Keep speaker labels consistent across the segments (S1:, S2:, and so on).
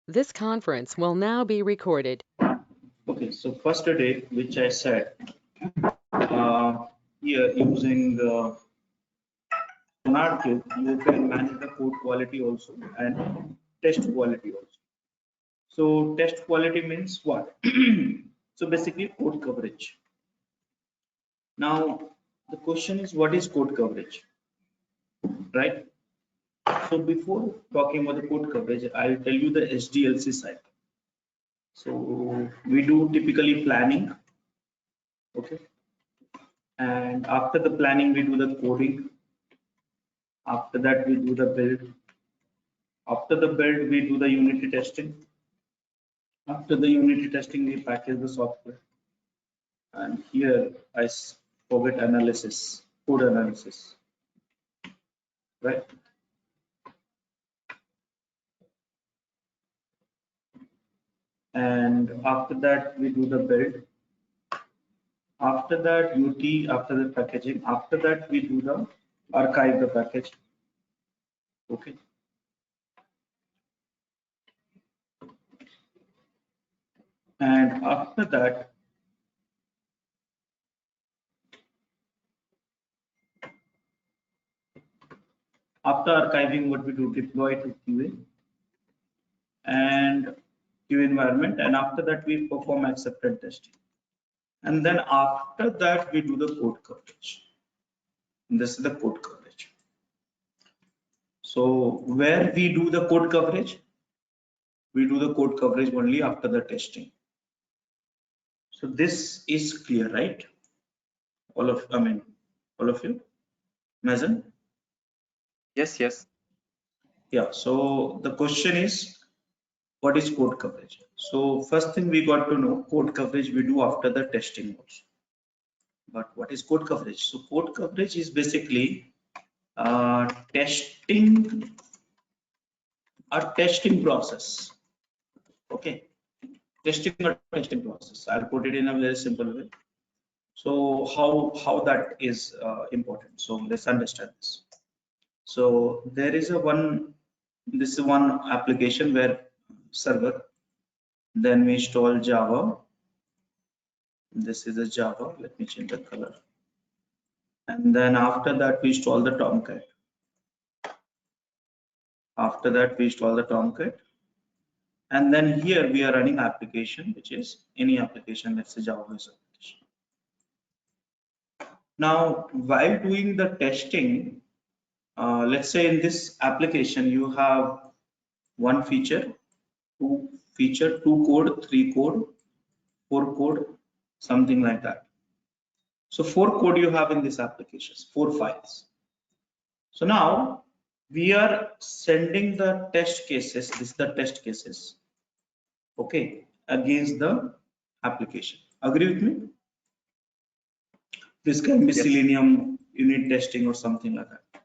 S1: This conference will now be recorded.
S2: Okay, so first day, which I said, here using Sonarqube, you can manage the code quality also and test quality also. So test quality means what? So basically code coverage. Now the question is, what is code coverage, right? So before talking about the code coverage, I'll tell you the SDLC cycle. So we do typically planning, okay, and after the planning we do the coding. After that we do the build. After the build we do the unity testing. After the unity testing we package the software. And here I forget analysis, code analysis, right? And after that we do the build. After that UT, after the packaging, after that we do the archive the package. Okay. And after that after archiving, what we do, deploy to QA and QA environment, and after that we perform acceptance testing. And then after that we do the code coverage. And this is the code coverage. So where we do the code coverage? We do the code coverage only after the testing. So this is clear, right? All of you, Mazen?
S3: Yes.
S2: Yeah. So the question is, what is code coverage? So first thing we got to know, code coverage we do after the testing also. But what is code coverage? So code coverage is basically testing a testing process. Okay, testing process. I'll put it in a very simple way. So how that is important. So let's understand this. So there is this is one application where server. Then we install Java. This is a Java. Let me change the color. And then after that we install the Tomcat. After that we install the Tomcat. And then here we are running application, which is any application, let's say Java based application. Now, while doing the testing, let's say in this application, you have one feature, two code, three code, four code, something like that. So 4 code you have in this application, 4 files. So now we are sending the test cases, this is the test cases, okay, against the application. Agree with me? This can be Selenium unit testing or something like that.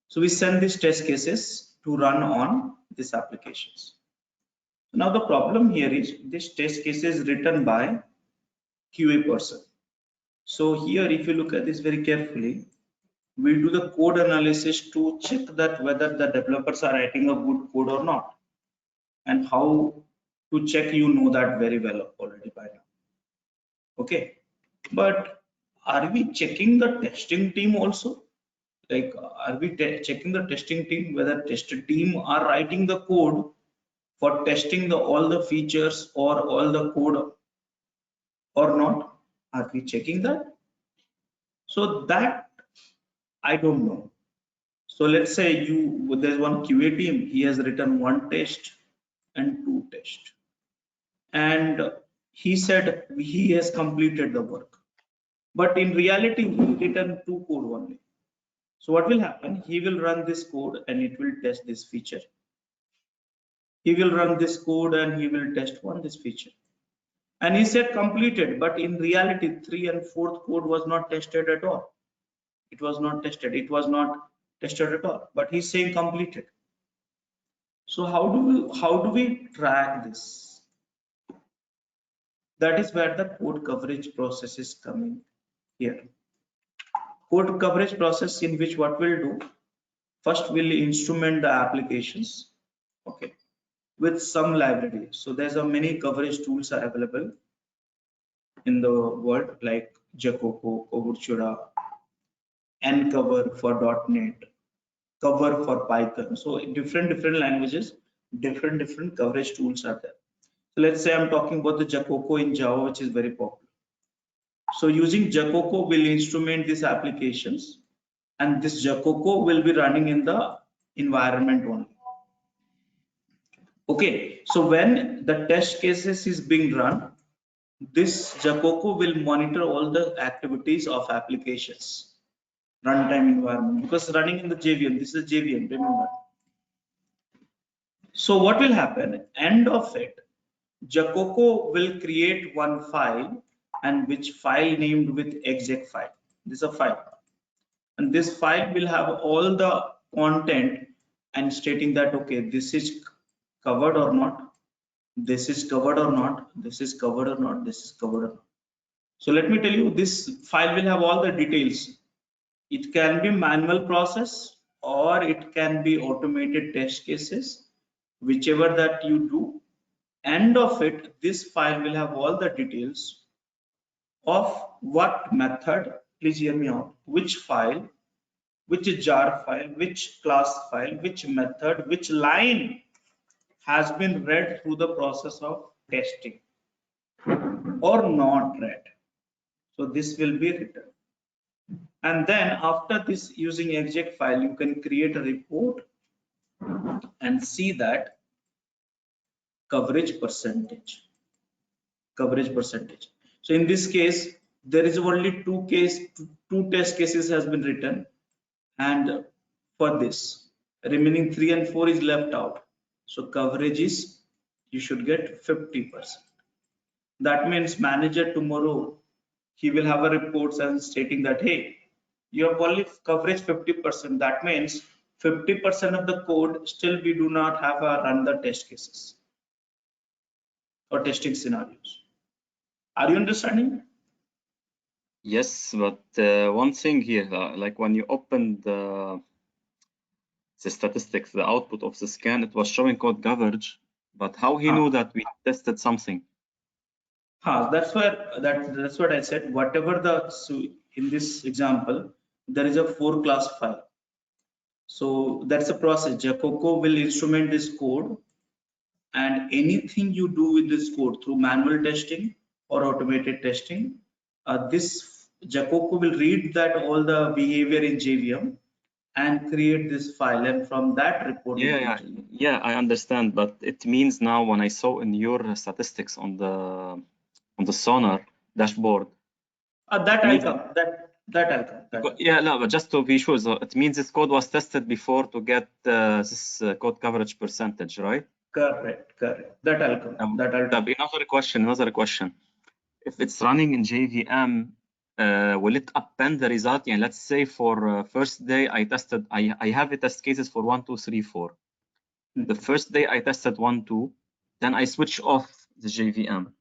S2: So we send these test cases to run on these applications. Now the problem here is this test case is written by QA person. So here, if you look at this very carefully, we do the code analysis to check that whether the developers are writing a good code or not, and how to check, you know that very well already by now. Okay, but are we checking the testing team also? Like, are we checking the testing team whether testing team are writing the code for testing all the features or all the code or not? Are we checking that? So that I don't know. So let's say there's one QA team, he has written one test and two tests, and he said he has completed the work, but in reality he written two code only. So what will happen? He will run this code and it will test this feature. He will run this code and he will test this feature. And he said completed, but in reality, 3 and 4th code was not tested at all. It was not tested. It was not tested at all. But he's saying completed. So how do we track this? That is where the code coverage process is coming here. Code coverage process, in which what we'll do, first we'll instrument the applications. Okay. with some library. So there's a many coverage tools are available in the world like Jacoco, Overtura, NCover for .NET, Cover for Python. So in different languages, different coverage tools are there. So let's say I'm talking about the Jacoco in Java, which is very popular. So using Jacoco will instrument these applications, and this Jacoco will be running in the environment only. Okay, so when the test cases is being run, this Jacoco will monitor all the activities of applications runtime environment, because running in the JVM, this is a JVM, remember. So what will happen? End of it, Jacoco will create one file, and which file named with exec file. This is a file, and this file will have all the content and stating that okay, this is covered or not, this is covered or not, this is covered or not, this is covered or not. So let me tell you, this file will have all the details. It can be manual process or it can be automated test cases, whichever that you do. End of it, this file will have all the details of what method, please hear me out, which file, which jar file, which class file, which method, which line has been read through the process of testing or not read. So this will be written. And then after this, using exec file, you can create a report and see that coverage percentage. Coverage percentage. So in this case, there is only two test cases has been written, and for this, remaining 3 and 4 is left out. So coverage is, you should get 50%. That means manager tomorrow, he will have a report and stating that, hey, you have only coverage 50%. That means 50% of the code still we do not have a run the test cases or testing scenarios. Are you understanding?
S3: Yes, but one thing here, like when you open the statistics, the output of the scan, it was showing code coverage, but how he knew that we tested something?
S2: That's what I said. Whatever the, so in this example, there is a 4 class file. So that's a process. Jacoco will instrument this code, and anything you do with this code through manual testing or automated testing, this Jacoco will read that all the behavior in JVM and create this file, and from that report.
S3: Yeah, I understand, but it means now when I saw in your statistics on the Sonar dashboard.
S2: That I'll come. That I'll come.
S3: Yeah, no, but just to be sure, so it means this code was tested before to get this code coverage percentage, right?
S2: Correct. That I'll come.
S3: Another question. If it's running in JVM, will it append the result? Yeah, let's say for first day I tested, I have the test cases for 1, 2, 3, 4. The first day I tested 1, 2, then I switch off the JVM.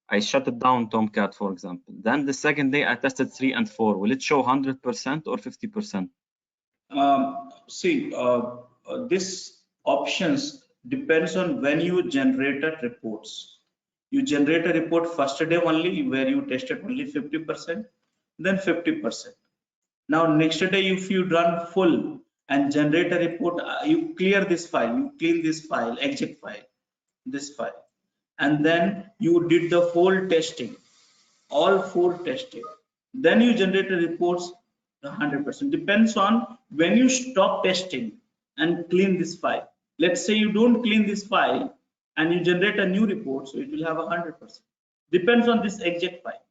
S3: I shut it down, Tomcat, for example. Then the second day I tested 3 and 4. Will it show 100% or 50%?
S2: See, this options depends on when you generated reports. You generate a report first day only where you tested only 50%, then 50%. Now next day, if you run full and generate a report, you clear this file, you clean this file, exec file, this file, and then you did the whole testing, all 4 testing. Then you generate the reports 100%. Depends on when you stop testing and clean this file. Let's say you don't clean this file and you generate a new report, so it will have 100%. Depends on this exec file.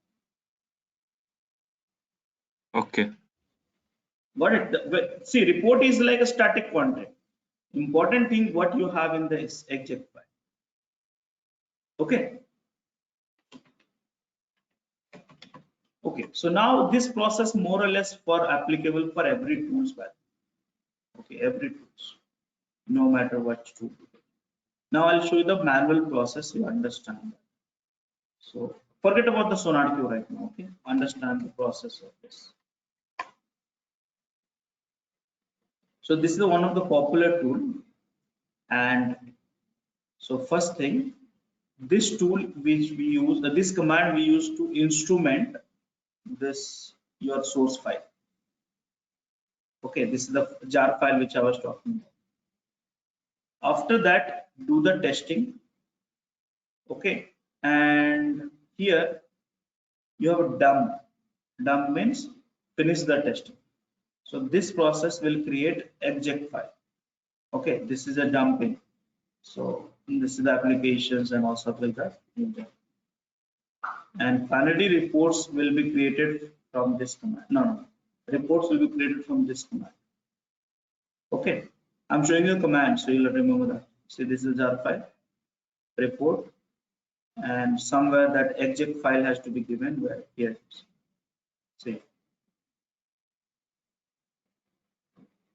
S3: Okay.
S2: Got it? See, report is like a static content. Important thing what you have in this exec file. Okay. Okay, so now this process more or less for applicable for every tools value. Okay, every tools, no matter what tool. Now I'll show you the manual process, you understand. So forget about the Sonarqube right now, okay? Understand the process of this. So this is one of the popular tool, and So first thing, this tool which we use, this command we use to instrument this your source file. Okay, this is the jar file which I was talking about. After that, do the testing. Okay, and here you have a dump. Dump means finish the testing. So this process will create exec file. Okay, this is a dumping. So this is the applications and all stuff like that. And finally, reports will be created from this command. No, reports will be created from this command. Okay, I'm showing you a command, so you'll remember that. See, this is jar file, report, and somewhere that exec file has to be given where here it is. See.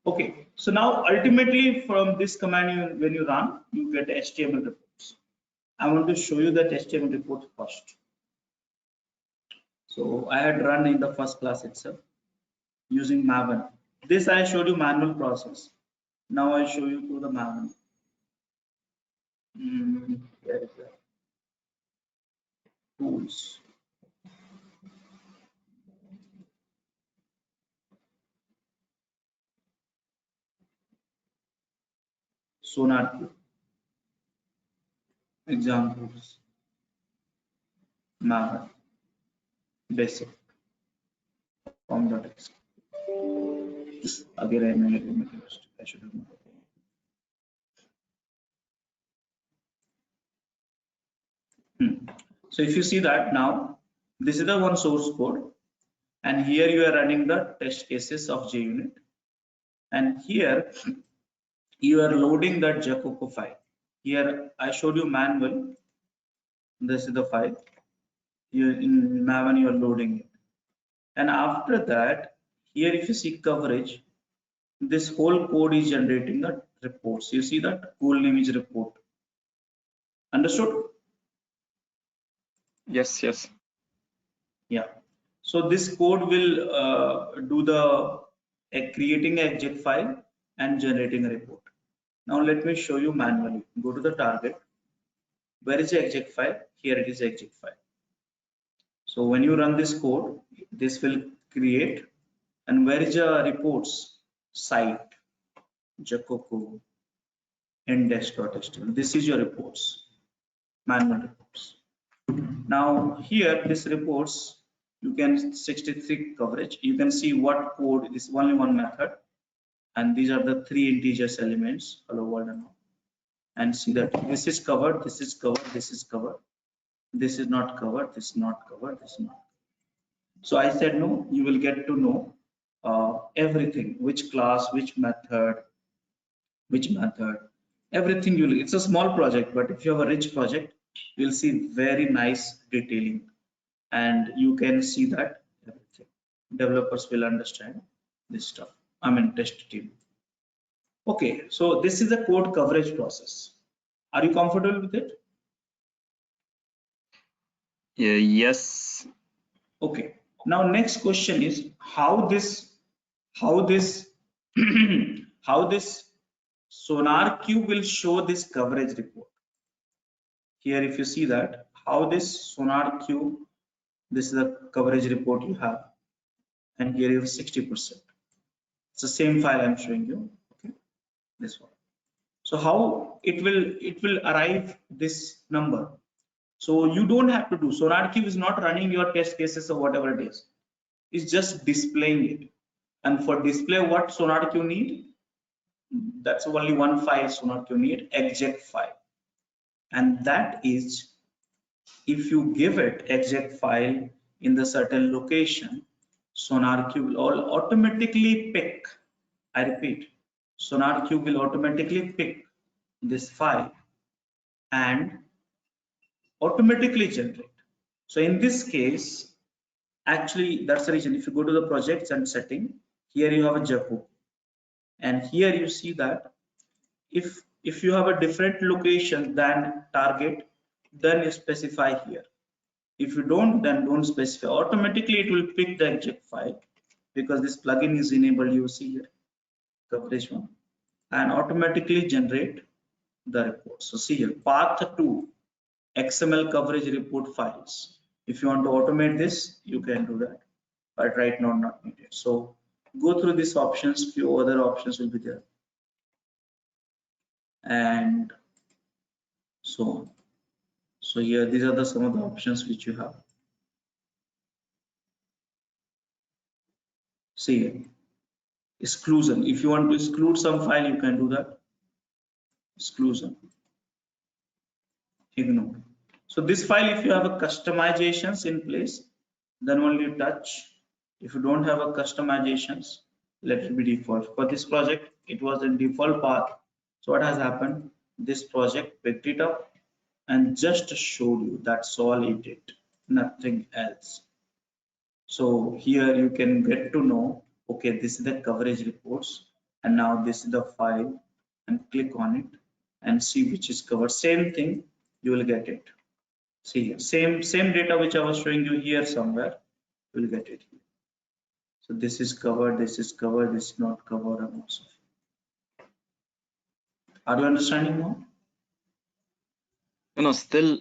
S2: Okay, so now ultimately from this command, when you run, you get HTML reports. I want to show you that HTML report first. So I had run in the first class itself using Maven. This I showed you manual process. Now I show you through the Maven. Where is that? Tools. Sonarqube. Examples. Maven. Basic. Form.txt. Again, I should have. So if you see that now, this is the one source code, and here you are running the test cases of JUnit, and here you are loading that Jacopo file. Here I showed you manual. This is the file. Here in Maven you are loading it, and after that, here if you see coverage, this whole code is generating the reports. You see that goal name is report. Understood?
S3: Yes, yes.
S2: Yeah. So this code will do the creating a exec file and generating a report. Now let me show you manually. Go to the target. Where is the exec file? Here it is exec file. So when you run this code, this will create. And where is the reports? Site, Jacopo, index.html. This is your reports, manual reports. Now here, this reports, you can 63 coverage. You can see what code is only one method, and these are the 3 integers elements. Hello world and all. And see that this is covered, this is covered, this is covered, this is not covered, this is not covered, this is not. So I said no. You will get to know everything, which class, which method, everything. It's a small project, but if you have a rich project, you'll see very nice detailing, and you can see that everything. Developers will understand this stuff. I mean, test team. Okay, so this is the code coverage process. Are you comfortable with it?
S3: Yes.
S2: Okay. Now next question is how this how this Sonarqube will show this coverage report. Here if you see that how this Sonarqube, this is the coverage report you have, and here you have 60%. It's the same file I'm showing you. Okay, this one. So how it will arrive this number. So you don't have to do. Sonarqube is not running your test cases or whatever it is. It's just displaying it. And for display, what Sonarqube need? That's only one file Sonarqube need, exec file. And that is, if you give it exec file in the certain location, Sonarqube will automatically pick. I repeat, Sonarqube will automatically pick this file and automatically generate. So in this case, actually that's the reason. If you go to the projects and setting, here you have a Jacopo, and here you see that if you have a different location than target, then you specify here. If you don't, then don't specify. Automatically it will pick the exec file because this plugin is enabled. You see here coverage one, and automatically generate the report. So see here, path to XML coverage report files. If you want to automate this, you can do that, but right now not needed. So go through these options, few other options will be there, and so on. So here, these are some of the options which you have. See here, exclusion. If you want to exclude some file, you can do that. Exclusion, ignore. So this file, if you have a customizations in place, then only touch. If you don't have a customizations, let it be default. For this project, it was in default path. So what has happened? This project picked it up and just showed you. That's all it did, nothing else. So here you can get to know, okay, this is the coverage reports, and now this is the file, and click on it and see which is covered. Same thing, you will get it. See here, same data which I was showing you here somewhere, you will get it here. So this is covered, this is covered, this is not covered, and also. Are you understanding now?
S3: No, still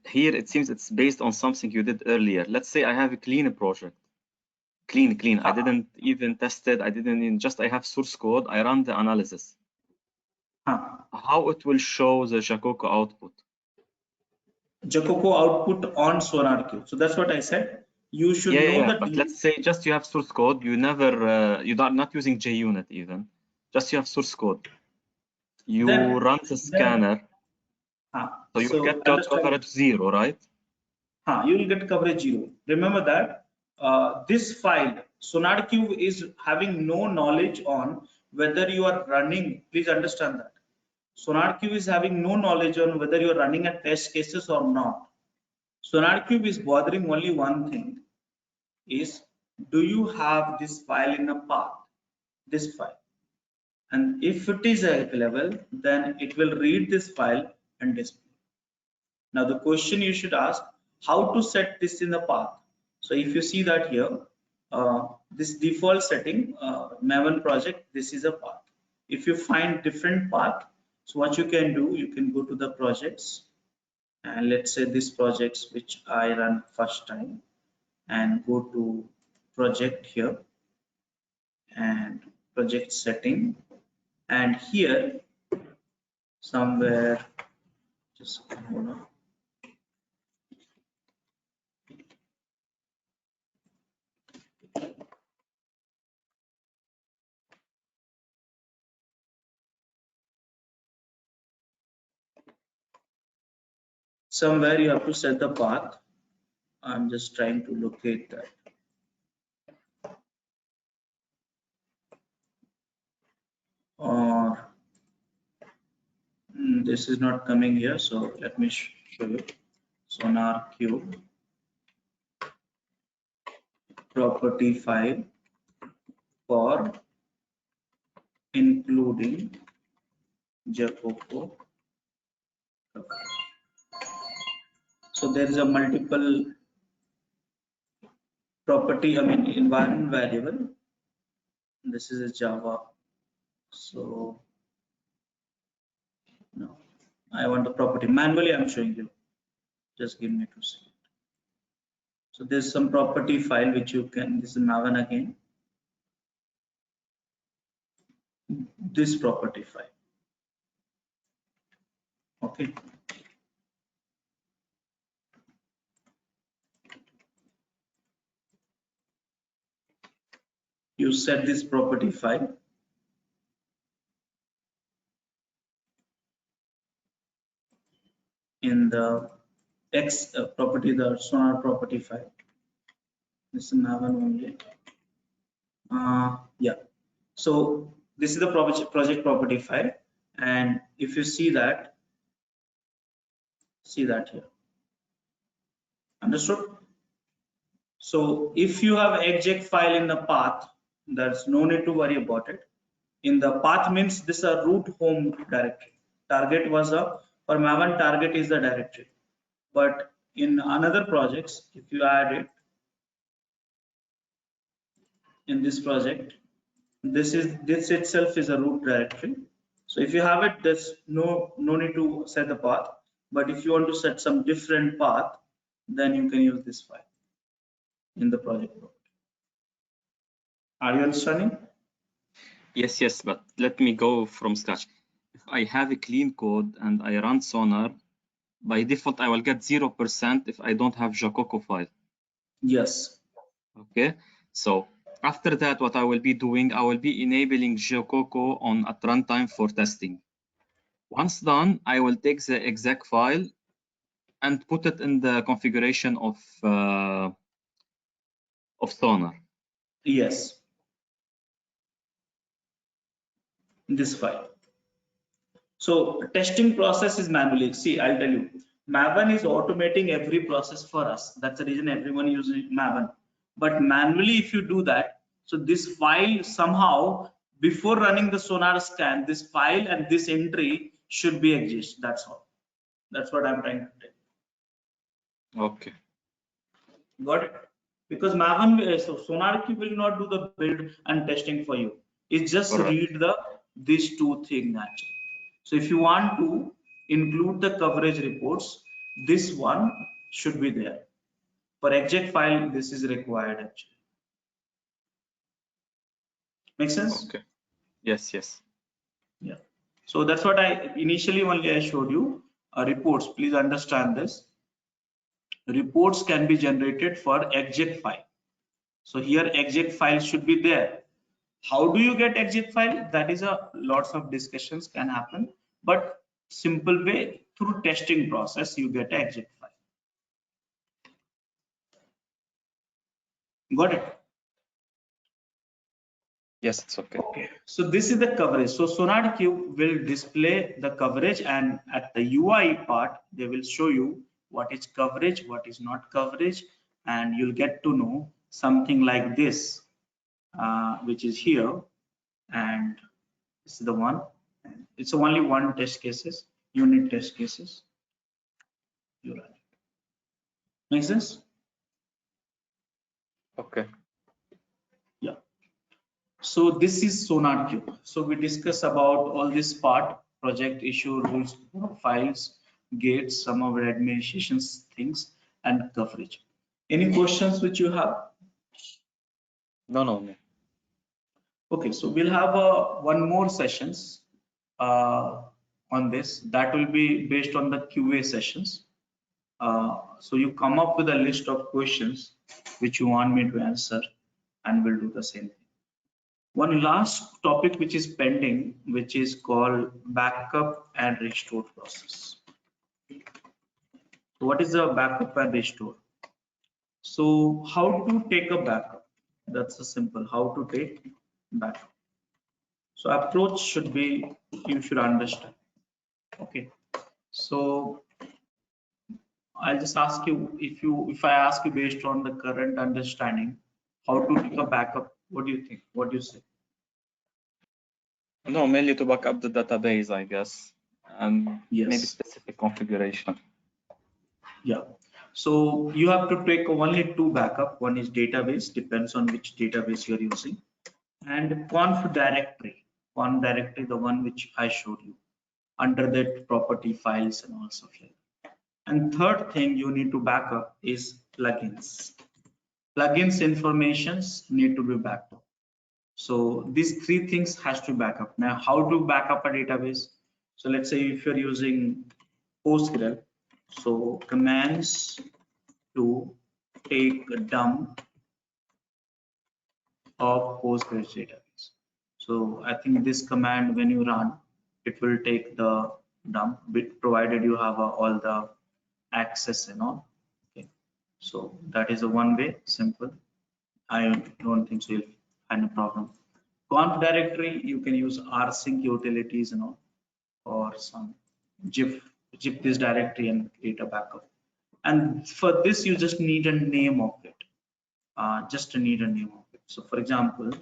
S3: here it seems it's based on something you did earlier. Let's say I have a clean project. Clean. I didn't even test it. I didn't even I have source code. I run the analysis. How it will show the Jacoco output?
S2: Jacoco output on Sonarqube. So that's what I said. You should know that.
S3: But let's say just you have source code. You never, you are not using JUnit even. Just you have source code. You run the scanner. So you get coverage 0, right?
S2: You will get coverage 0. Remember that this file, Sonarqube, is having no knowledge on whether you are running. Please understand that. Sonarqube is having no knowledge on whether you are running a test cases or not. Sonarqube is bothering only one thing, is do you have this file in a path, this file, and if it is available, then it will read this file and display. Now the question you should ask, how to set this in the path? So if you see that here, this default setting, Maven project, this is a path. If you find different path, so what you can do, you can go to the projects, and let's say this projects which I run first time, and go to project here and project setting, and here somewhere, just hold on. Somewhere you have to set the path. I'm just trying to locate that. Or this is not coming here, so let me show you. Sonarqube property file for including Jacoco. So there is a multiple property, environment variable. This is a Java. So no, I want the property. Manually I'm showing you. Just give me 2 seconds. So there's some property file which you can, this is Maven again. This property file. Okay. You set this property file. In the X property, the Sonar property file. This is Maven only. Yeah. So this is the project property file, and if you see that here. Understood? So if you have exec file in the path, there's no need to worry about it. In the path means this is a root home directory. Target was a, for Maven, target is the directory. But in another projects, if you add it in this project, this itself is a root directory. So if you have it, there's no need to set the path. But if you want to set some different path, then you can use this file in the project. Are you understanding?
S3: Yes, but let me go from scratch. If I have a clean code and I run Sonar, by default, I will get 0% if I don't have Jacoco file.
S2: Yes.
S3: Okay, so after that, what I will be doing, I will be enabling Jacoco on at runtime for testing. Once done, I will take the exec file and put it in the configuration of Sonar.
S2: Yes. This file. So testing process is manually. See, I'll tell you, Maven is automating every process for us. That's the reason everyone uses Maven. But manually, if you do that, so this file somehow before running the Sonar scan, this file and this entry should be exist. That's all. That's what I'm trying to tell.
S3: Okay.
S2: Got it? Because Maven, so Sonarqube will not do the build and testing for you. It just read these two things actually. So if you want to include the coverage reports, this one should be there. For exec file, this is required actually. Make sense?
S3: Okay. Yes.
S2: Yeah. So that's what I initially only I showed you. Reports, please understand this. Reports can be generated for exec file. So here exec file should be there. How do you get exec file? That is a lots of discussions can happen, but simple way through testing process you get exec file. Got it?
S3: Yes, it's okay.
S2: Okay. So this is the coverage. So Sonarqube will display the coverage, and at the UI part they will show you what is coverage, what is not coverage, and you'll get to know something like this, which is here, and this is the one. It's only one test cases, unit test cases. You run it. Make sense?
S3: Okay.
S2: Yeah. So this is Sonarqube. So we discuss about all this part: project issue, rules, files, gates, some of the administrations things, and coverage. Any questions which you have?
S3: No.
S2: Okay, so we'll have one more sessions on this. That will be based on the QA sessions. So you come up with a list of questions which you want me to answer, and we'll do the same thing. One last topic which is pending, which is called backup and restore process. So what is a backup and restore? So how to take a backup? That's a simple how to take backup. So approach should be, you should understand. Okay. So I'll just ask you, if I ask you based on the current understanding, how to take a backup, what do you think? What do you say?
S3: No, mainly to back up the database, I guess, and maybe
S2: Yes.
S3: specific configuration.
S2: Yeah. So you have to take only two backup. One is database, depends on which database you're using, and conf directory. Conf directory, the one which I showed you, under that property files and also here. And third thing you need to back up is plugins. Plugins informations need to be backed up. So these three things has to back up. Now, how to back up a database? So let's say if you're using PostgreSQL, so commands to take a dump of PostgreSQL database. So I think this command, when you run, it will take the dump, provided you have all the access and all. Okay, so that is a one way, simple. I don't think so you'll find a problem. Conf directory, you can use rsync utilities and all, or some zip this directory and create a backup. And for this, you just need a name of it. Just need a name of it. So for example,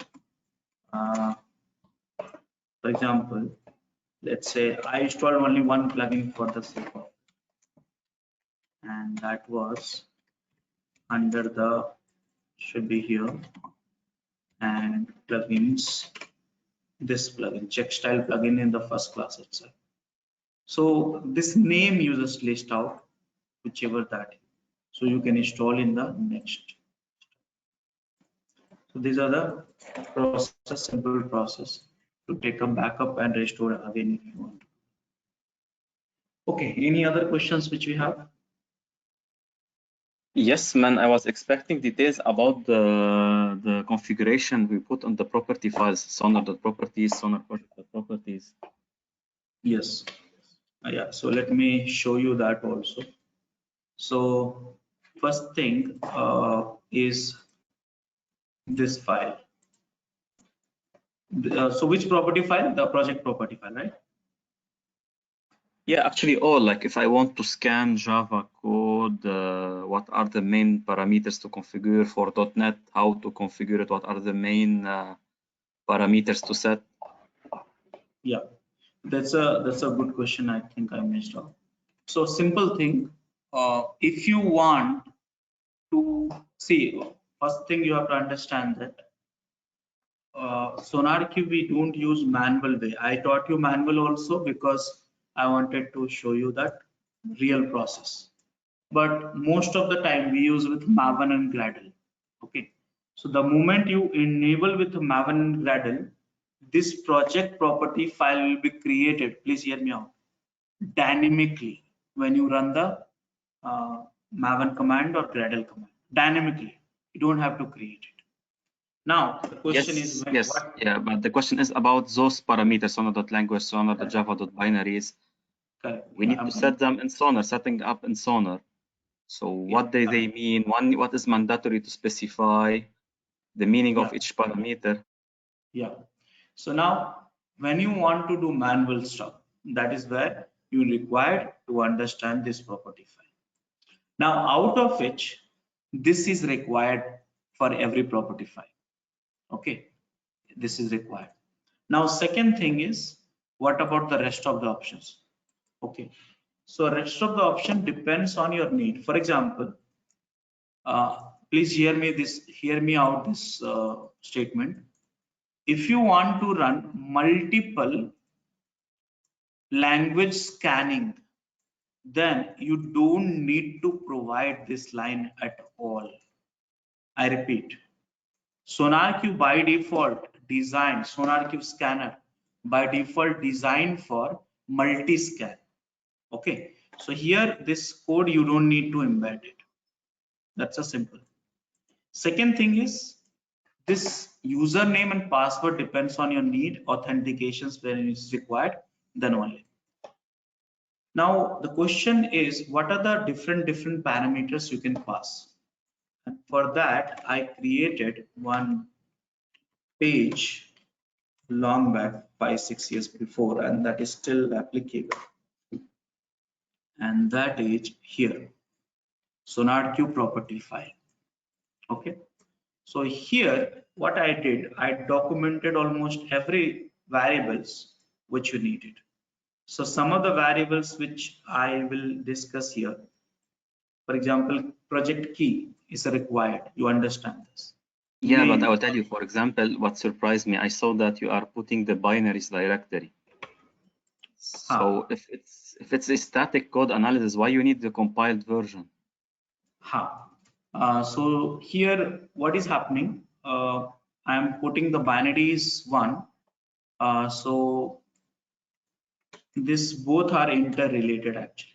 S2: let's say I installed only one plugin for the sake of, and that was under the, should be here, and plugins this plugin, check style plugin in the first class itself. So this name you just list out, whichever that is. So you can install in the next. So these are the process, simple process to take a backup and restore again if you want. Okay, any other questions which we have?
S3: Yes, man, I was expecting details about the configuration we put on the property files, sonar.properties, sonar.properties.
S2: Yes. Yeah, so let me show you that also. So first thing is this file. So which property file? The project property file, right?
S3: Yeah, actually all, like if I want to scan Java code, what are the main parameters to configure for .NET, how to configure it, what are the main parameters to set?
S2: Yeah, that's a good question. I think I missed out. So simple thing, if you want to see, first thing you have to understand that Sonarqube we don't use manual way. I taught you manual also because I wanted to show you that real process. But most of the time we use with Maven and Gradle. Okay. So the moment you enable with Maven and Gradle, this project property file will be created. Please hear me out. Dynamically when you run the Maven command or Gradle command. Dynamically, you don't have to create it. Now the question is what?
S3: Yeah, but the question is about those parameters, sonar.language, sonar.java.binaries.
S2: Correct.
S3: We need to set them in Sonar, setting up in Sonar. So what do they mean? What is mandatory to specify? The meaning of each parameter.
S2: Yeah. So now when you want to do manual stuff, that is where you required to understand this property file. Now out of which this is required for every property file. Okay, this is required. Now second thing is, what about the rest of the options? Okay, so rest of the option depends on your need. For example, please hear me out this statement. If you want to run multiple language scanning, then you don't need to provide this line at all. I repeat, Sonarqube by default designed, Sonarqube scanner by default designed for multi-scan. Okay, so here this code you don't need to embed it. That's a simple. Second thing is, this username and password depends on your need, authentications when it's required, then only. Now the question is, what are the different parameters you can pass? And for that I created one page long back 5-6 years before, and that is still applicable, and that is here, Sonarqube property file. Okay, so here what I did, I documented almost every variables which you needed. So some of the variables which I will discuss here, for example, project key is required. You understand this?
S3: Yeah,
S2: Name.
S3: but I will tell you, for example, what surprised me, I saw that you are putting the binaries directory. So if it's a static code analysis, why you need the compiled version?
S2: So here what is happening? I am putting the binaries one. So this both are interrelated actually.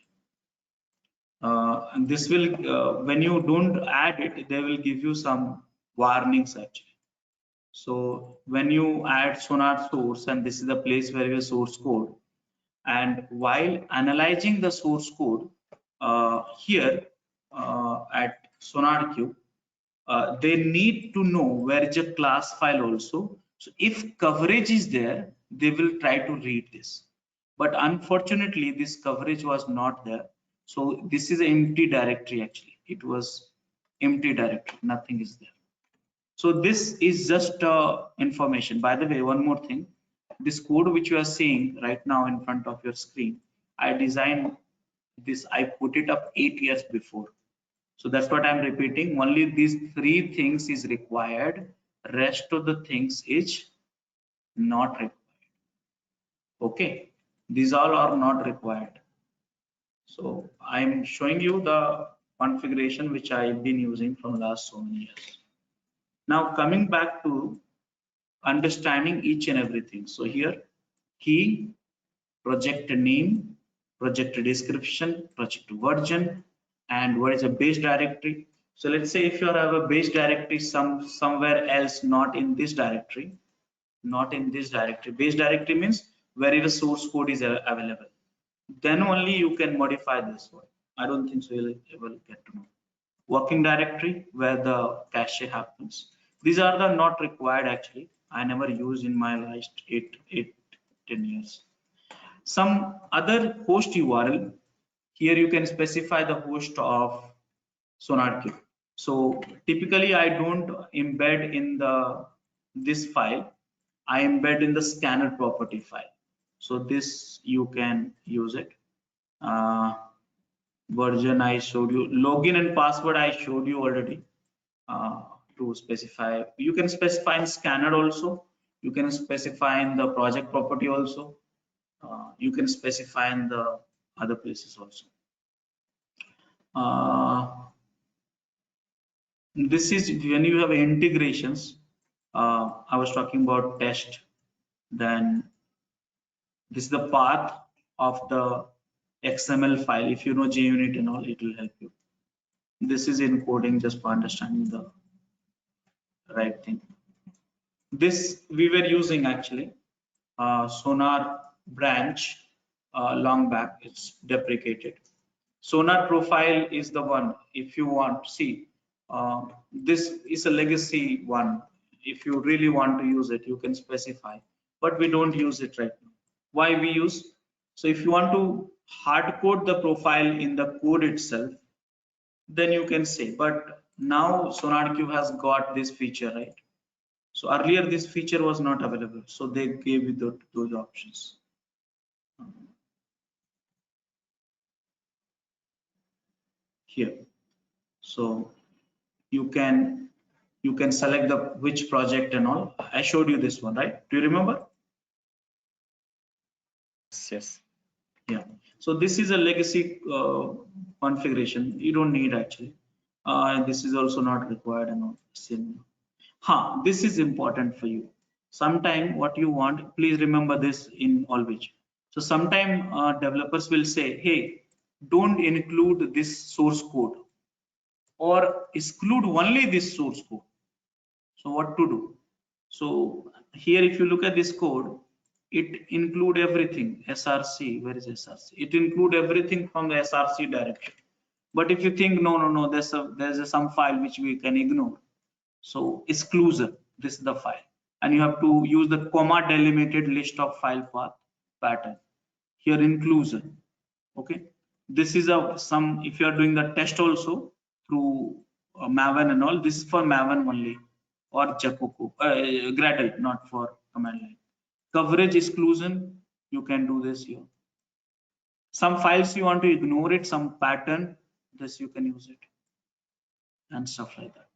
S2: And this will when you don't add it, they will give you some warnings actually. So when you add sonar source, and this is the place where your source code, and while analyzing the source code here at Sonarqube, they need to know where is a class file also. So if coverage is there, they will try to read this. But unfortunately, this coverage was not there. So this is an empty directory actually. It was empty directory, nothing is there. So this is just information. By the way, one more thing. This code which you are seeing right now in front of your screen, I designed this, I put it up 8 years before. So that's what I'm repeating. Only these 3 things is required. Rest of the things is not required. Okay, these all are not required. So I'm showing you the configuration which I've been using from last so many years. Now coming back to understanding each and everything. So here, key, project name, project description, project version, and what is a base directory. So let's say if you have a base directory somewhere else, not in this directory, Base directory means where the source code is available. Then only you can modify this one. I don't think so you'll ever get to know. Working directory where the cache happens. These are the not required actually. I never used in my last 10 years. Some other host URL. Here you can specify the host of Sonarqube. So typically I don't embed in this file. I embed in the scanner property file. So this you can use it. Version I showed you. Login and password I showed you already. To specify, you can specify in scanner also. You can specify in the project property also. You can specify in the other places also. This is when you have integrations. I was talking about test. Then this is the path of the XML file. If you know JUnit and all, it will help you. This is encoding just for understanding the right thing. This we were using actually Sonar branch long back. It's deprecated. Sonar profile is the one. If you want to see, this is a legacy one. If you really want to use it, you can specify, but we don't use it right now. Why we use? So if you want to hard code the profile in the code itself, then you can say, but now Sonarqube has got this feature, right? So earlier this feature was not available, so they gave you those options. Here, so you can select the which project and all. I showed you this one, right? Do you remember?
S3: Yes.
S2: Yeah. So this is a legacy configuration. You don't need actually. And this is also not required and all. This is important for you. Sometime what you want, please remember this in always. So sometime developers will say, hey, don't include this source code or exclude only this source code. So what to do? So here, if you look at this code, it include everything. SRC, where is SRC? It include everything from the SRC directory. But if you think no, there's some file which we can ignore. So exclusion, this is the file, and you have to use the comma delimited list of file path pattern. Here inclusion. Okay, this is some. If you are doing the test also through Maven and all, this is for Maven only or Jacoco, Gradle, not for command line. Coverage exclusion, you can do this here. Some files you want to ignore it, some pattern, this you can use it, and stuff like that.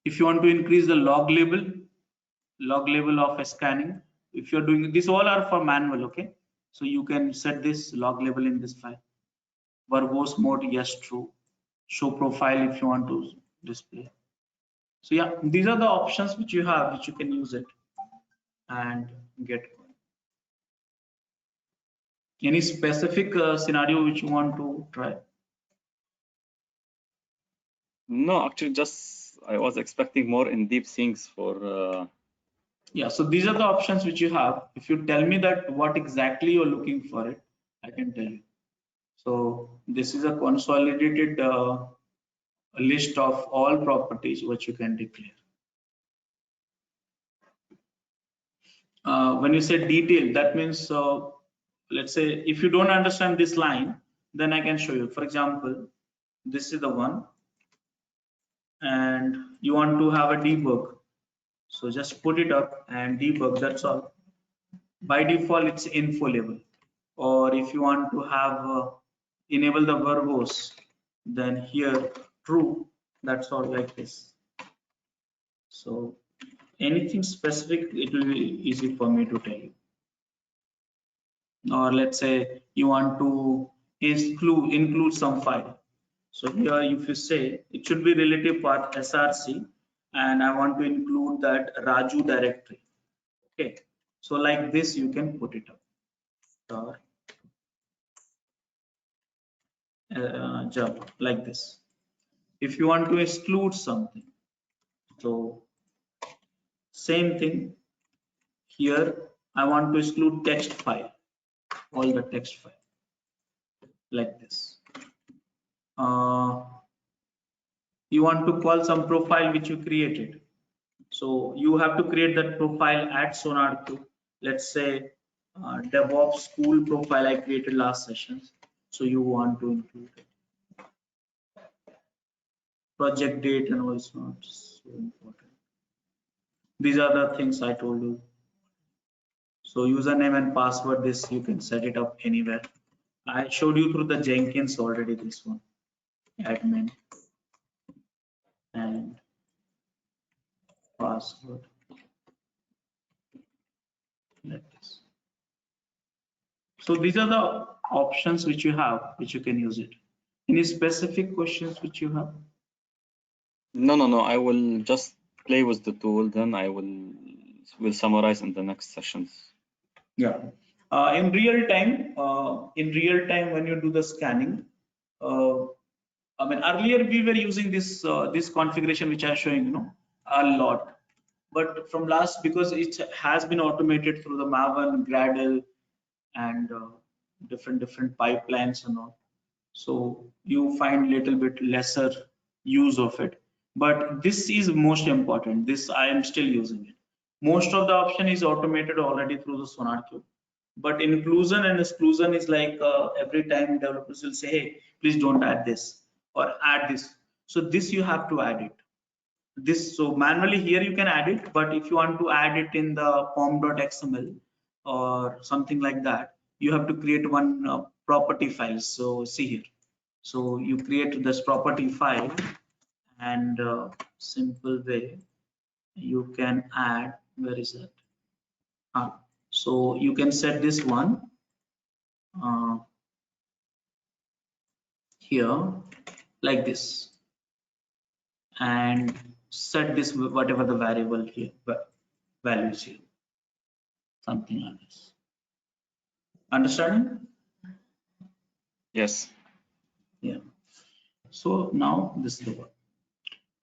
S2: If you want to increase the log label of a scanning, if you're doing this, all are for manual. Okay, so you can set this log label in this file. Verbose mode, yes, true. Show profile if you want to display. So yeah, these are the options which you have, which you can use it and get. Any specific scenario which you want to try?
S3: No, actually, just I was expecting more in deep things for.
S2: Yeah, so these are the options which you have. If you tell me that what exactly you're looking for it, I can tell you. So this is a consolidated list of all properties which you can declare. When you say detail, that means let's say if you don't understand this line, then I can show you. For example, this is the one, and you want to have a debug. So just put it up and debug, that's all. By default, it's info label. Or if you want to have enable the verbose, then here true, that's all like this. So anything specific, it will be easy for me to tell you. Or let's say you want to include some file. So here, if you say it should be relative path src, and I want to include that Raju directory. Okay, so like this you can put it up. Or Java like this. If you want to exclude something, so same thing here. I want to exclude text file, all the text file like this. You want to call some profile which you created, so you have to create that profile at Sonarqube. Let's say DevOps school profile I created last session, so you want to include it. Project date and all is not so important. These are the things I told you. So username and password, this you can set it up anywhere. I showed you through the Jenkins already, this one, admin and password like this. So these are the options which you have, which you can use it. Any specific questions which you have?
S3: No. I will just play with the tool, then I will summarize in the next sessions.
S2: Yeah. In real time, when you do the scanning, I mean, earlier we were using this this configuration which I'm showing, a lot. But from last, because it has been automated through the Maven, Gradle, and different pipelines and all, so you find little bit lesser use of it. But this is most important. This I am still using it. Most of the option is automated already through the Sonarqube. But inclusion and exclusion is like every time developers will say, hey, please don't add this or add this. So this you have to add it. This, so manually here you can add it, but if you want to add it in the pom.xml or something like that, you have to create one property file. So see here. So you create this property file, and simple way you can add, where is that? So you can set this one here like this, and set this whatever the variable here, values here, something like this. Understanding?
S3: Yes.
S2: Yeah. So now this is the one.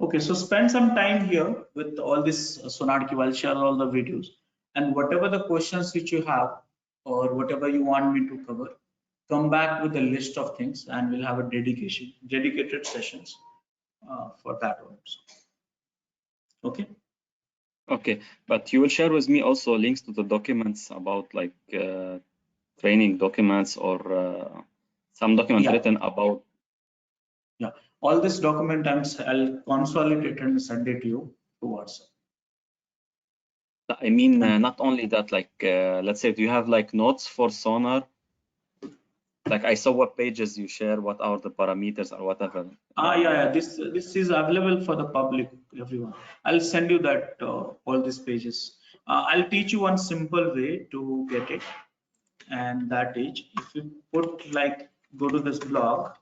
S2: Okay, so spend some time here with all this Sonarqube. I'll share all the videos, and whatever the questions which you have or whatever you want me to cover, come back with a list of things, and we'll have a dedicated sessions for that also. Okay.
S3: Okay, but you will share with me also links to the documents about like training documents or some document written about.
S2: Yeah, all this document I'll consolidate and send it to you to WhatsApp.
S3: I mean, not only that, like let's say, do you have like notes for Sonar? Like I saw what pages you share, what are the parameters or whatever.
S2: Yeah. This is available for the public, everyone. I'll send you that all these pages. I'll teach you one simple way to get it, and that is, if you put like, go to this blog,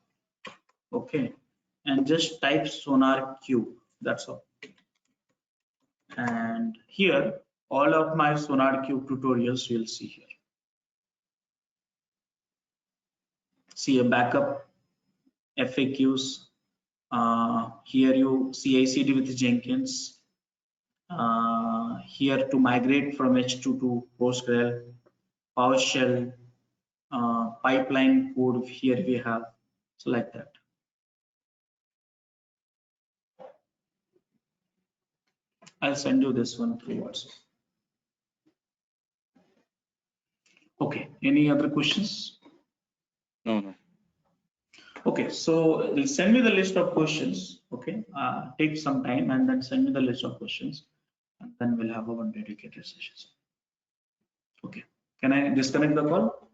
S2: okay, and just type Sonarqube. That's all. And here, all of my Sonarqube tutorials you'll see here. See a backup, FAQs. Here you CI/CD with Jenkins. Here to migrate from H2 to Postgres, PowerShell, pipeline code. Here we have, so like that. I'll send you this one through WhatsApp. Okay. Any other questions?
S3: No.
S2: Okay, so send me the list of questions. Okay, take some time and then send me the list of questions, and then we'll have our dedicated sessions. Okay, can I disconnect the call?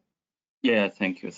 S3: Yeah, thank you.